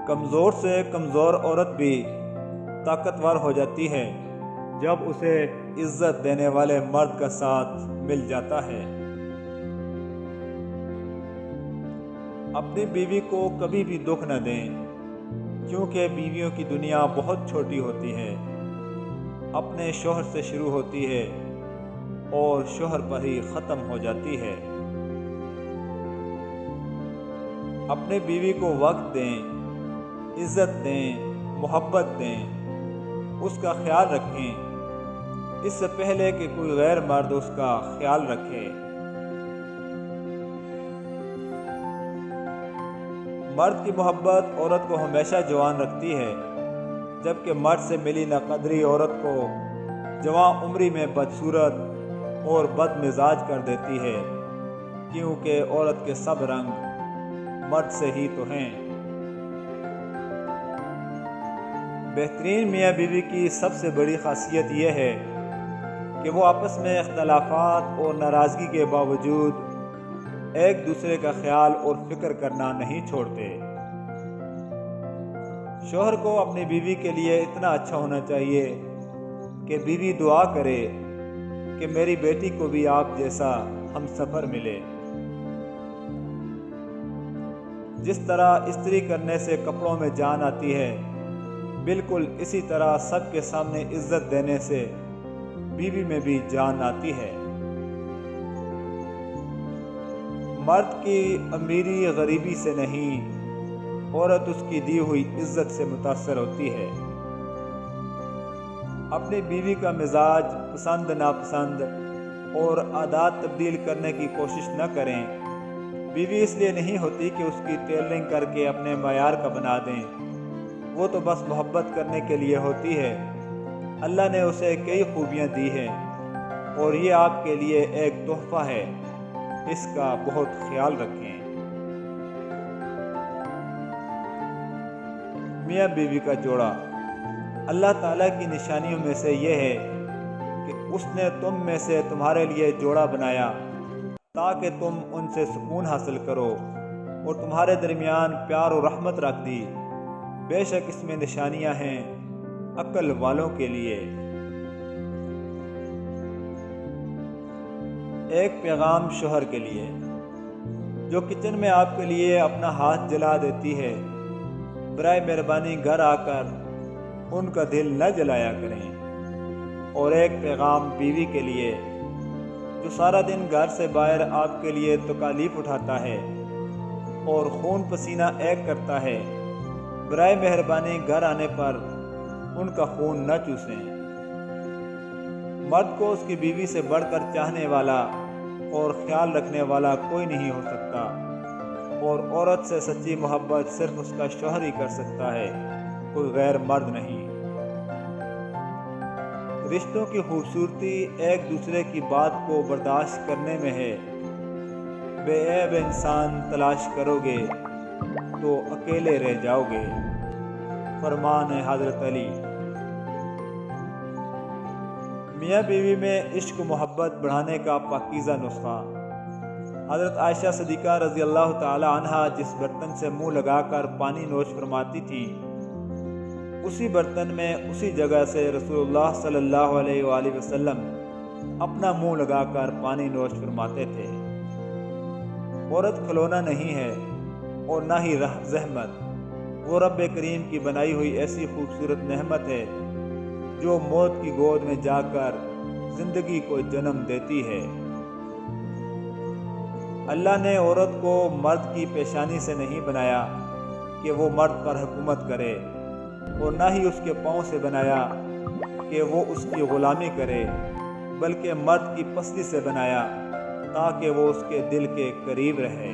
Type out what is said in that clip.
کمزور سے کمزور عورت بھی طاقتور ہو جاتی ہے جب اسے عزت دینے والے مرد کا ساتھ مل جاتا ہے۔ اپنی بیوی کو کبھی بھی دکھ نہ دیں، کیونکہ بیویوں کی دنیا بہت چھوٹی ہوتی ہے، اپنے شوہر سے شروع ہوتی ہے اور شوہر پر ہی ختم ہو جاتی ہے۔ اپنے بیوی کو وقت دیں، عزت دیں، محبت دیں، اس کا خیال رکھیں اس سے پہلے کہ کوئی غیر مرد اس کا خیال رکھے۔ مرد کی محبت عورت کو ہمیشہ جوان رکھتی ہے، جبکہ مرد سے ملی ناقدری عورت کو جوان عمری میں بدصورت اور بد مزاج کر دیتی ہے، کیونکہ عورت کے سب رنگ مرد سے ہی تو ہیں۔ بہترین میاں بیوی کی سب سے بڑی خاصیت یہ ہے کہ وہ آپس میں اختلافات اور ناراضگی کے باوجود ایک دوسرے کا خیال اور فکر کرنا نہیں چھوڑتے۔ شوہر کو اپنی بیوی کے لیے اتنا اچھا ہونا چاہیے کہ بیوی دعا کرے کہ میری بیٹی کو بھی آپ جیسا ہم سفر ملے۔ جس طرح استری کرنے سے کپڑوں میں جان آتی ہے، بالکل اسی طرح سب کے سامنے عزت دینے سے بیوی میں بھی جان آتی ہے۔ مرد کی امیری غریبی سے نہیں، عورت اس کی دی ہوئی عزت سے متاثر ہوتی ہے۔ اپنی بیوی کا مزاج پسند ناپسند اور عادات تبدیل کرنے کی کوشش نہ کریں۔ بیوی اس لیے نہیں ہوتی کہ اس کی ٹیلرنگ کر کے اپنے معیار کا بنا دیں، وہ تو بس محبت کرنے کے لیے ہوتی ہے۔ اللہ نے اسے کئی خوبیاں دی ہیں اور یہ آپ کے لیے ایک تحفہ ہے، اس کا بہت خیال رکھیں۔ میاں بیوی کا جوڑا اللہ تعالیٰ کی نشانیوں میں سے یہ ہے کہ اس نے تم میں سے تمہارے لیے جوڑا بنایا تاکہ تم ان سے سکون حاصل کرو، اور تمہارے درمیان پیار و رحمت رکھ دی۔ بے شک اس میں نشانیاں ہیں عقل والوں کے لیے۔ ایک پیغام شوہر کے لیے، جو کچن میں آپ کے لیے اپنا ہاتھ جلا دیتی ہے، برائے مہربانی گھر آ کر ان کا دل نہ جلایا کریں۔ اور ایک پیغام بیوی کے لیے، جو سارا دن گھر سے باہر آپ کے لیے تکالیف اٹھاتا ہے اور خون پسینہ ایک کرتا ہے، برائے مہربانی گھر آنے پر ان کا خون نہ چوسیں۔ مرد کو اس کی بیوی سے بڑھ کر چاہنے والا اور خیال رکھنے والا کوئی نہیں ہو سکتا، اور عورت سے سچی محبت صرف اس کا شوہر ہی کر سکتا ہے، کوئی غیر مرد نہیں۔ رشتوں کی خوبصورتی ایک دوسرے کی بات کو برداشت کرنے میں ہے۔ بے عیب انسان تلاش کرو گے تو اکیلے رہ جاؤ گے، فرمان ہے حضرت علی۔ میاں بیوی میں عشق و محبت بڑھانے کا پاکیزہ نسخہ۔ حضرت عائشہ صدیقہ رضی اللہ تعالی عنہا جس برتن سے منہ لگا کر پانی نوش فرماتی تھی، اسی برتن میں اسی جگہ سے رسول اللہ صلی اللہ علیہ وآلہ وسلم اپنا منہ لگا کر پانی نوش فرماتے تھے۔ عورت کھلونا نہیں ہے اور نہ ہی زحمت، وہ رب کریم کی بنائی ہوئی ایسی خوبصورت نعمت ہے جو موت کی گود میں جا کر زندگی کو جنم دیتی ہے۔ اللہ نے عورت کو مرد کی پیشانی سے نہیں بنایا کہ وہ مرد پر حکومت کرے، اور نہ ہی اس کے پاؤں سے بنایا کہ وہ اس کی غلامی کرے، بلکہ مرد کی پستی سے بنایا تاکہ وہ اس کے دل کے قریب رہے۔